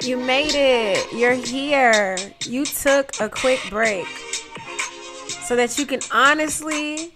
You made it. You're here. You took a quick break so that you can honestly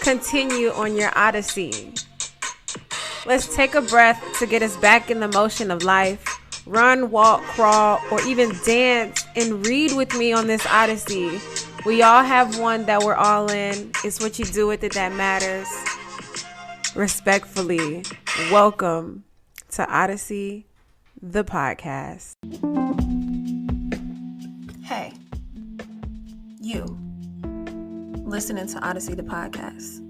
continue on your odyssey. Let's take a breath to get us back in the motion of life. Run, walk, crawl, or even dance and read with me on this odyssey. We all have one that we're all in. It's what you do with it that matters. Respectfully, welcome to Odessey, the podcast. Hey, you, listening to Odessey, the podcast.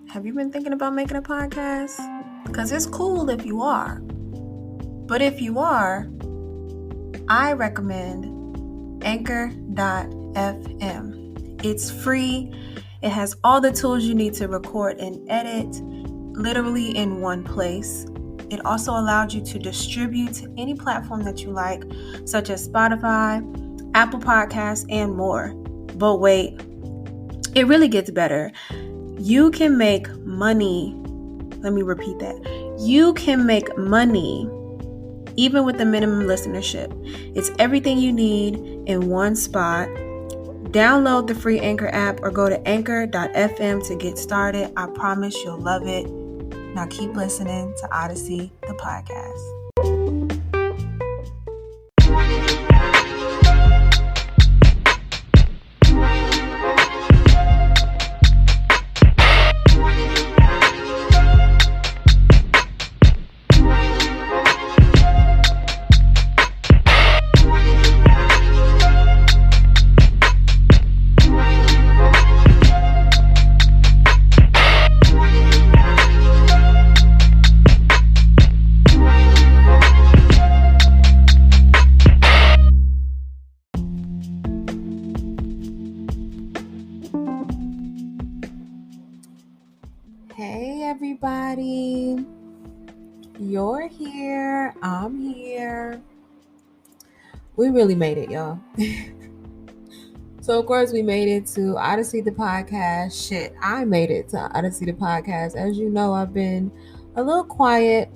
Have you been thinking about making a podcast? Because it's cool if you are. But if you are, I recommend anchor.fm. It's free. It has all the tools you need to record and edit, literally in one place. It also allows you to distribute to any platform that you like, such as Spotify, Apple Podcasts, and more. But wait, it really gets better. You can make money. Let me repeat that. You can make money even with the minimum listenership. It's everything you need in one spot. Download the free Anchor app or go to anchor.fm to get started. I promise you'll love it. Now keep listening to Odessey, the podcast. Hey everybody, you're here, I'm here. We really made it, y'all. So of course we made it to Odessey the podcast. Shit, I made it to Odessey the podcast. As you know, I've been a little quiet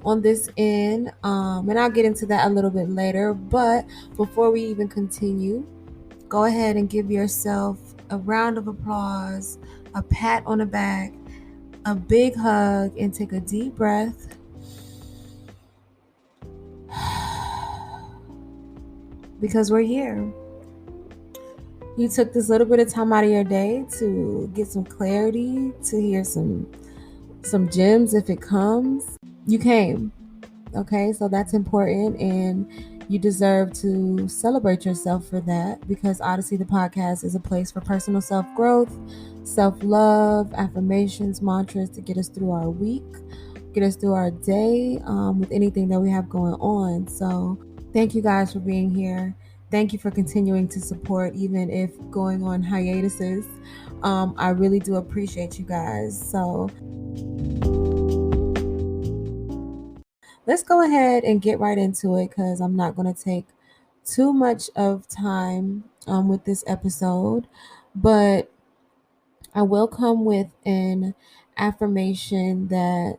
on this end, and I'll get into that a little bit later. But before we even continue, go ahead and give yourself a round of applause, a pat on the back, a big hug, and take a deep breath. Because we're here. You took this little bit of time out of your day to get some clarity, to hear some gems if it comes. You came. Okay, so that's important, and you deserve to celebrate yourself for that, because Odessey the podcast is a place for personal self-growth, self-love, affirmations, mantras to get us through our week, get us through our day, with anything that we have going on. So thank you guys for being here. Thank you for continuing to support, even if going on hiatuses. I really do appreciate you guys. So let's go ahead and get right into it, because I'm not going to take too much of time with this episode, but I will come with an affirmation that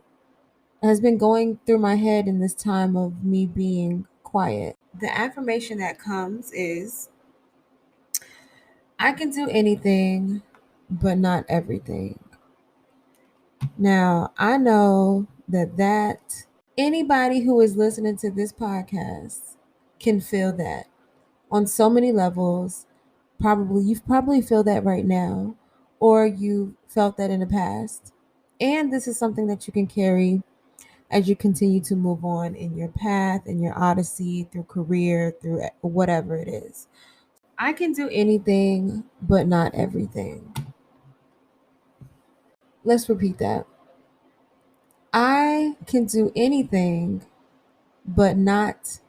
has been going through my head in this time of me being quiet. The affirmation that comes is, I can do anything, but not everything. Now, I know that anybody who is listening to this podcast can feel that on so many levels. You've probably feel that right now, or you felt that in the past. And this is something that you can carry as you continue to move on in your path, in your odyssey, through career, through whatever it is. I can do anything, but not everything. Let's repeat that. I can do anything, but not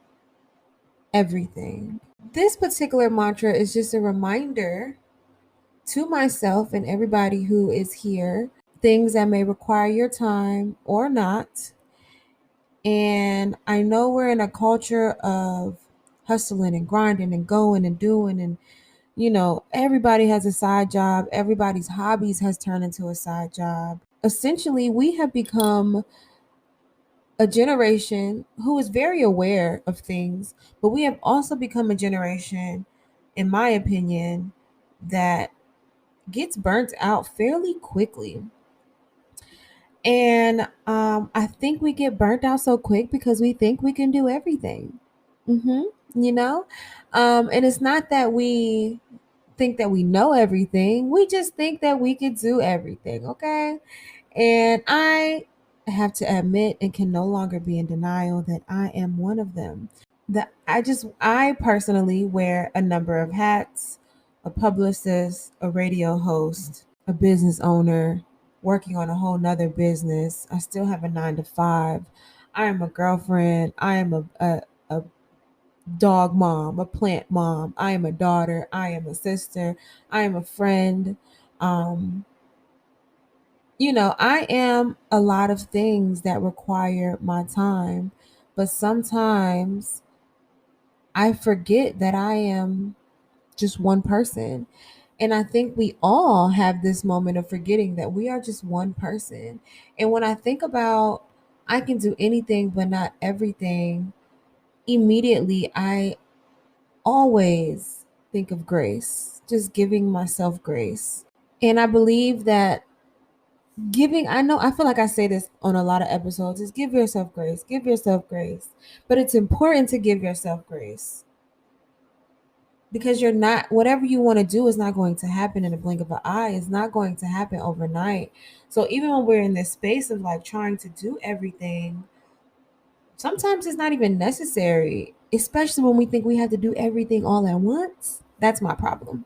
everything. This particular mantra is just a reminder to myself and everybody who is here, things that may require your time or not. And I know we're in a culture of hustling and grinding and going and doing, and everybody has a side job. Everybody's hobbies has turned into a side job. Essentially, we have become a generation who is very aware of things, but we have also become a generation, in my opinion, that gets burnt out fairly quickly. And I think we get burnt out so quick because we think we can do everything. Mm-hmm. You know? And it's not that we think that we know everything, we just think that we can do everything, okay? And I have to admit and can no longer be in denial that I am one of them. That I personally wear a number of hats: a publicist, a radio host, a business owner, working on a whole nother business. I still have a 9 to 5. I am a girlfriend. I am a dog mom, a plant mom. I am a daughter. I am a sister. I am a friend. Um, I am a lot of things that require my time, but sometimes I forget that I am just one person. And I think we all have this moment of forgetting that we are just one person. And when I think about I can do anything but not everything, immediately I always think of grace, just giving myself grace. And I believe that I feel like I say this on a lot of episodes, is give yourself grace, give yourself grace. But it's important to give yourself grace because you're not, whatever you want to do is not going to happen in a blink of an eye. It's not going to happen overnight. So even when we're in this space of like trying to do everything, sometimes it's not even necessary, especially when we think we have to do everything all at once. That's my problem.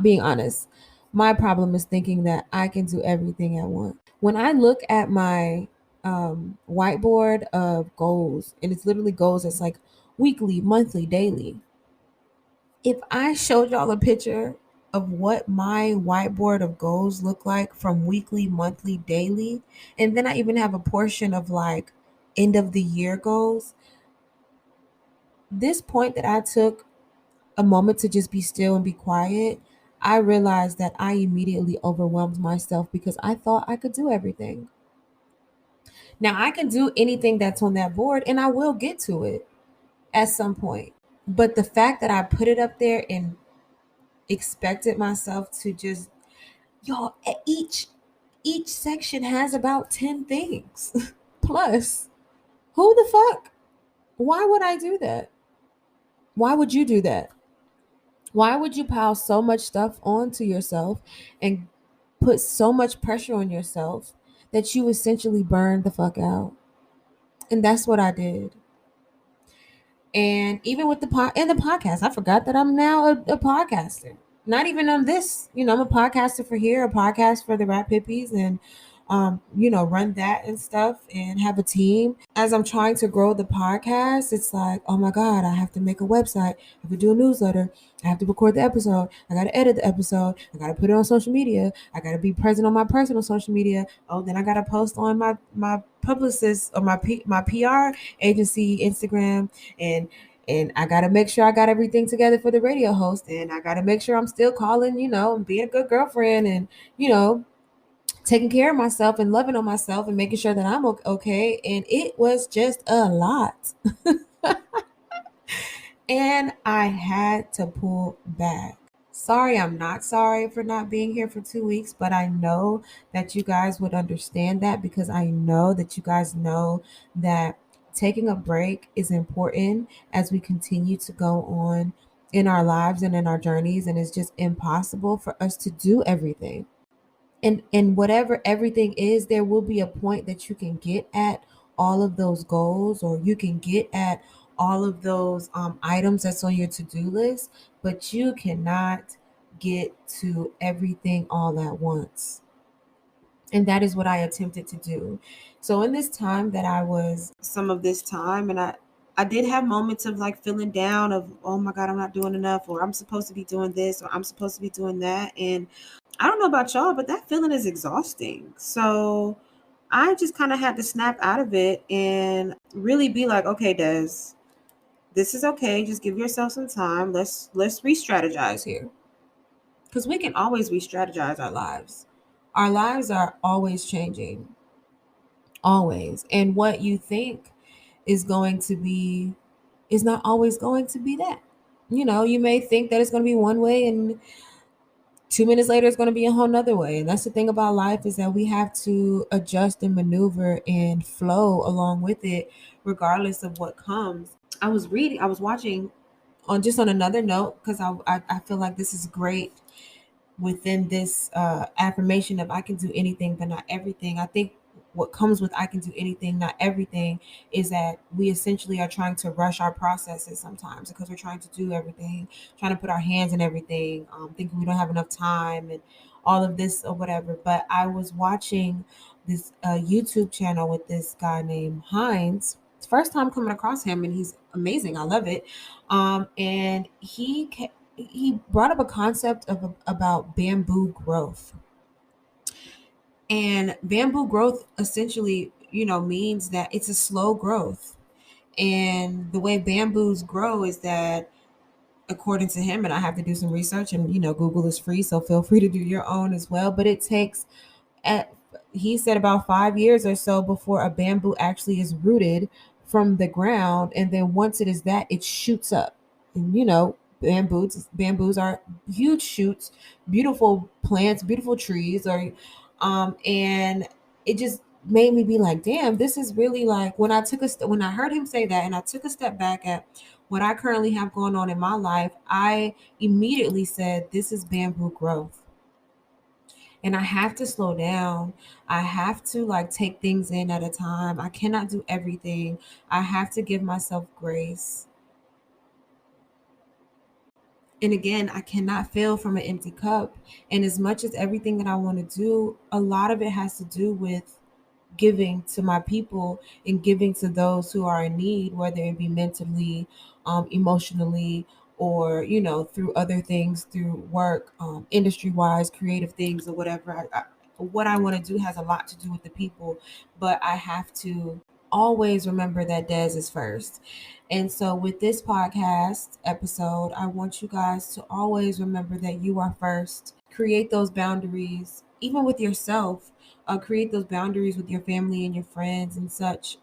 Being honest. My problem is thinking that I can do everything at once. When I look at my whiteboard of goals, and it's literally goals that's like weekly, monthly, daily. If I showed y'all a picture of what my whiteboard of goals look like from weekly, monthly, daily, and then I even have a portion of like end of the year goals, this point that I took a moment to just be still and be quiet, I realized that I immediately overwhelmed myself because I thought I could do everything. Now, I can do anything that's on that board and I will get to it at some point. But the fact that I put it up there and expected myself to just, y'all, each section has about 10 things. Plus, who the fuck? Why would I do that? Why would you do that? Why would you pile so much stuff onto yourself and put so much pressure on yourself that you essentially burn the fuck out? And that's what I did. And even with the podcast, I forgot that I'm now a podcaster. Not even on this, I'm a podcaster for here, a podcast for the Rap Hippies, and run that and stuff and have a team. As I'm trying to grow the podcast, it's like, oh my God, I have to make a website, I have to do a newsletter, I have to record the episode, I gotta edit the episode, I gotta put it on social media, I gotta be present on my personal social media. Oh, then I gotta post on my publicist or my PR agency Instagram, and I gotta make sure I got everything together for the radio host, and I gotta make sure I'm still calling, and being a good girlfriend, and taking care of myself and loving on myself and making sure that I'm okay. And it was just a lot. And I had to pull back. Sorry, I'm not sorry for not being here for 2 weeks, but I know that you guys would understand that because I know that you guys know that taking a break is important as we continue to go on in our lives and in our journeys. And it's just impossible for us to do everything. And whatever everything is, there will be a point that you can get at all of those goals, or you can get at all of those items that's on your to-do list, but you cannot get to everything all at once. And that is what I attempted to do. So in this time that I was some of this time, and I did have moments of like feeling down of, oh my God, I'm not doing enough, or I'm supposed to be doing this, or I'm supposed to be doing that. And I don't know about y'all, but that feeling is exhausting. So I just kind of had to snap out of it and really be like, okay, Des, this is okay. Just give yourself some time. Let's re-strategize here. Because we can always re-strategize our lives. Our lives are always changing. always. And what you think is going to be is not always going to be that. You may think that it's going to be one way, and 2 minutes later it's going to be a whole nother way. And that's the thing about life, is that we have to adjust and maneuver and flow along with it, regardless of what comes. I was watching, on another note, because I feel like this is great within this affirmation of I can do anything but not everything. I think what comes with I can do anything, not everything, is that we essentially are trying to rush our processes sometimes, because we're trying to do everything, trying to put our hands in everything, thinking we don't have enough time and all of this or whatever. But I was watching this YouTube channel with this guy named Heinz. It's first time coming across him, and he's amazing. I love it. And he brought up a concept of about bamboo growth. And bamboo growth essentially, means that it's a slow growth. And the way bamboos grow is that, according to him, and I have to do some research, and Google is free, so feel free to do your own as well. But it takes, at he said, about 5 years or so before a bamboo actually is rooted from the ground, and then once it is that, it shoots up. And bamboos are huge shoots, beautiful plants, beautiful trees, or and it just made me be like, damn, this is really like, when I heard him say that, and I took a step back at what I currently have going on in my life, I immediately said, this is bamboo growth. And I have to slow down. I have to like take things in at a time. I cannot do everything. I have to give myself grace. And again, I cannot fill from an empty cup. And as much as everything that I want to do, a lot of it has to do with giving to my people and giving to those who are in need, whether it be mentally, emotionally, or through other things, through work, industry wise, creative things, or whatever. What I want to do has a lot to do with the people, but I have to always remember that Des is first. And so, with this podcast episode, I want you guys to always remember that you are first. Create those boundaries, even with yourself. Create those boundaries with your family and your friends and such.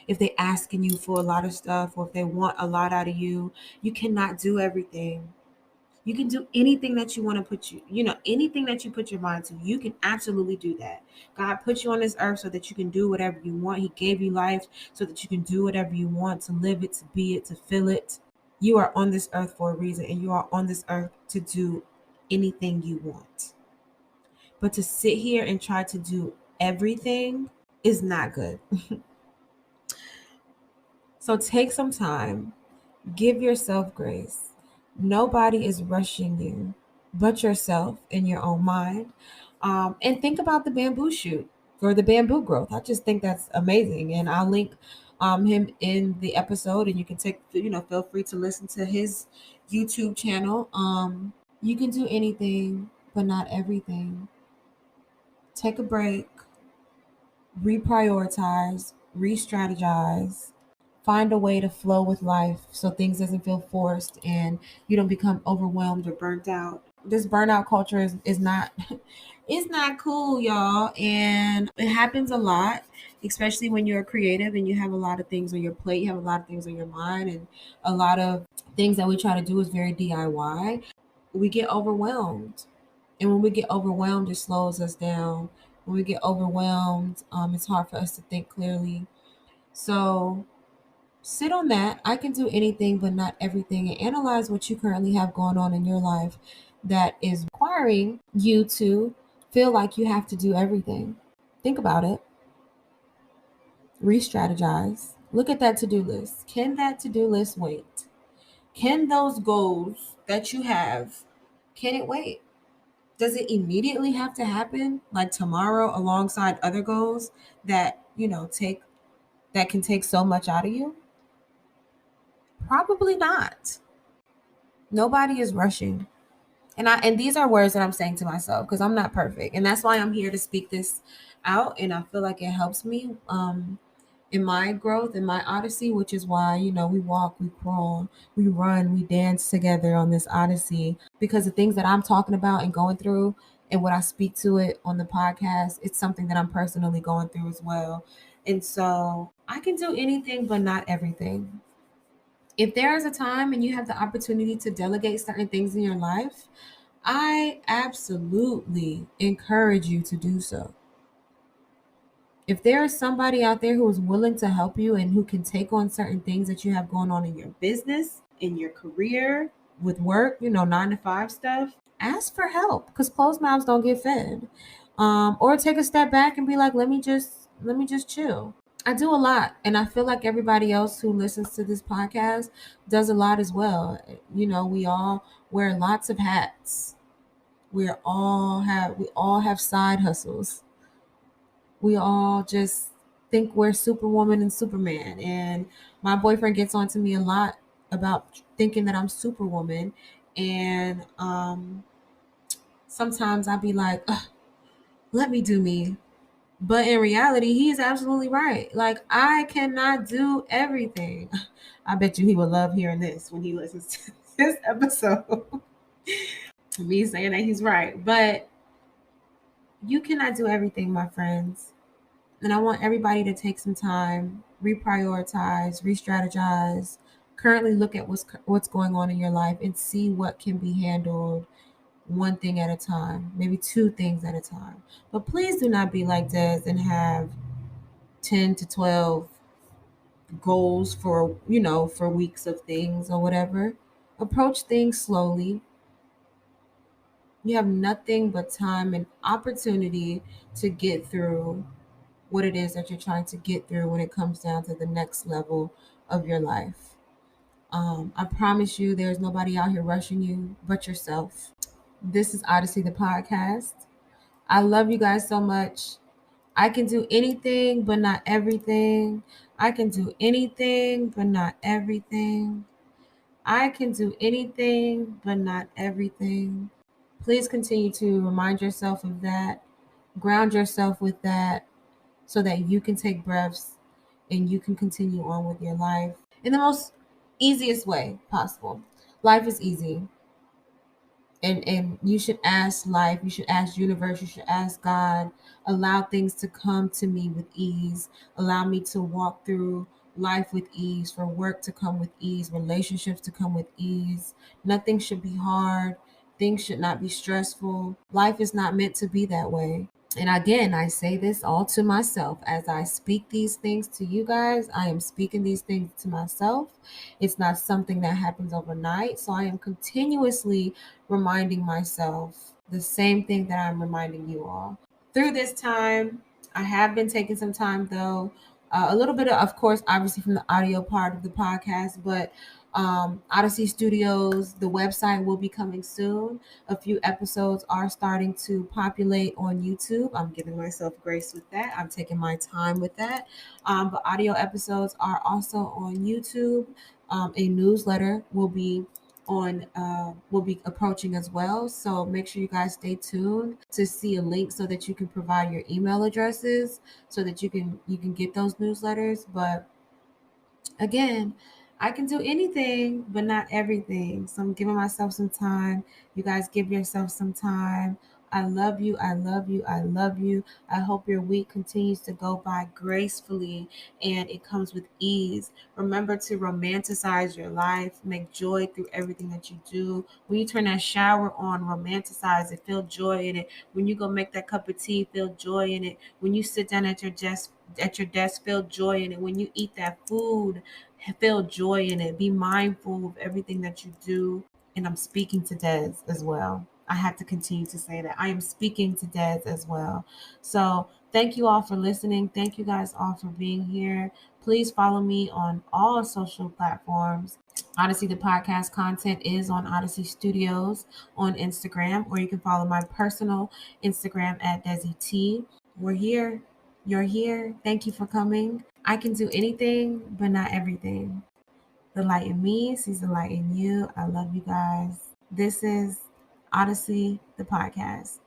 If they asking you for a lot of stuff, or if they want a lot out of you, you cannot do everything. You can do anything that you want to anything that you put your mind to. You can absolutely do that. God put you on this earth so that you can do whatever you want. He gave you life so that you can do whatever you want, to live it, to be it, to feel it. You are on this earth for a reason, and you are on this earth to do anything you want. But to sit here and try to do everything is not good. So take some time, give yourself grace. Nobody is rushing you but yourself in your own mind. And think about the bamboo shoot or the bamboo growth. I just think that's amazing. And I'll link him in the episode, and you can feel free to listen to his YouTube channel. You can do anything, but not everything. Take a break, reprioritize, re-strategize, find a way to flow with life so things doesn't feel forced and you don't become overwhelmed or burnt out. This burnout culture is not it's not cool, y'all, and it happens a lot, especially when you're creative and you have a lot of things on your plate, you have a lot of things on your mind, and a lot of things that we try to do is very DIY. We get overwhelmed, and when we get overwhelmed, it slows us down. When we get overwhelmed, it's hard for us to think clearly. So sit on that. I can do anything but not everything, and analyze what you currently have going on in your life that is requiring you to feel like you have to do everything. Think about it. Re-strategize. Look at that to-do list. Can that to-do list wait? Can those goals that you have, can it wait? Does it immediately have to happen like tomorrow alongside other goals that, take that can take so much out of you? Probably not. Nobody is rushing. And these are words that I'm saying to myself because I'm not perfect. And that's why I'm here to speak this out, and I feel like it helps me in my growth, in my odyssey, which is why, we walk, we crawl, we run, we dance together on this odyssey, because the things that I'm talking about and going through and what I speak to it on the podcast, it's something that I'm personally going through as well. And so I can do anything, but not everything. If there is a time and you have the opportunity to delegate certain things in your life, I absolutely encourage you to do so. If there is somebody out there who is willing to help you and who can take on certain things that you have going on in your business, in your career, with work, 9 to 5 stuff, ask for help because closed mouths don't get fed. Or take a step back and be like, let me just chill. I do a lot, and I feel like everybody else who listens to this podcast does a lot as well. We all wear lots of hats. We all have side hustles. We all just think we're Superwoman and Superman. And my boyfriend gets on to me a lot about thinking that I'm Superwoman. And sometimes I'll be like, "Ugh, let me do me." But in reality, he is absolutely right. Like, I cannot do everything. I bet you he would love hearing this when he listens to this episode. Me saying that he's right. But you cannot do everything, my friends. And I want everybody to take some time, reprioritize, re-strategize, currently look at what's going on in your life and see what can be handled one thing at a time, maybe two things at a time. But please do not be like Des and have 10 to 12 goals for weeks of things or whatever. Approach things slowly. You have nothing but time and opportunity to get through what it is that you're trying to get through when it comes down to the next level of your life. I promise you, there's nobody out here rushing you but yourself. This is Odyssey the podcast. I love you guys so much. I can do anything but not everything. I can do anything but not everything. I can do anything but not everything. Please continue to remind yourself of that, ground yourself with that, so that you can take breaths and you can continue on with your life in the most easiest way possible. Life is easy. And you should ask life, you should ask universe, you should ask God, allow things to come to me with ease. Allow me to walk through life with ease, for work to come with ease, relationships to come with ease. Nothing should be hard. Things should not be stressful. Life is not meant to be that way. And again, I say this all to myself. As I speak these things to you guys, I am speaking these things to myself. It's not something that happens overnight. So I am continuously reminding myself the same thing that I'm reminding you all. Through this time, I have been taking some time though. A little bit of course, obviously from the audio part of the podcast, but Odyssey Studios, the website will be coming soon. A few episodes are starting to populate on YouTube. I'm giving myself grace with that. I'm taking my time with that. But audio episodes are also on YouTube. A newsletter will be approaching as well. So make sure you guys stay tuned to see a link so that you can provide your email addresses so that you can get those newsletters. But again, I can do anything, but not everything. So I'm giving myself some time. You guys give yourself some time. I love you. I love you. I love you. I hope your week continues to go by gracefully and it comes with ease. Remember to romanticize your life. Make joy through everything that you do. When you turn that shower on, romanticize it. Feel joy in it. When you go make that cup of tea, feel joy in it. When you sit down at your desk, feel joy in it. When you eat that food, feel joy in it. Be mindful of everything that you do. And I'm speaking to Des as well. I have to continue to say that. I am speaking to Des as well. So thank you all for listening. Thank you guys all for being here. Please follow me on all social platforms. Odyssey the podcast content is on Odyssey Studios on Instagram, or you can follow my personal Instagram at Desi T. We're here. You're here. Thank you for coming. I can do anything, but not everything. The light in me sees the light in you. I love you guys. This is Odyssey, the podcast.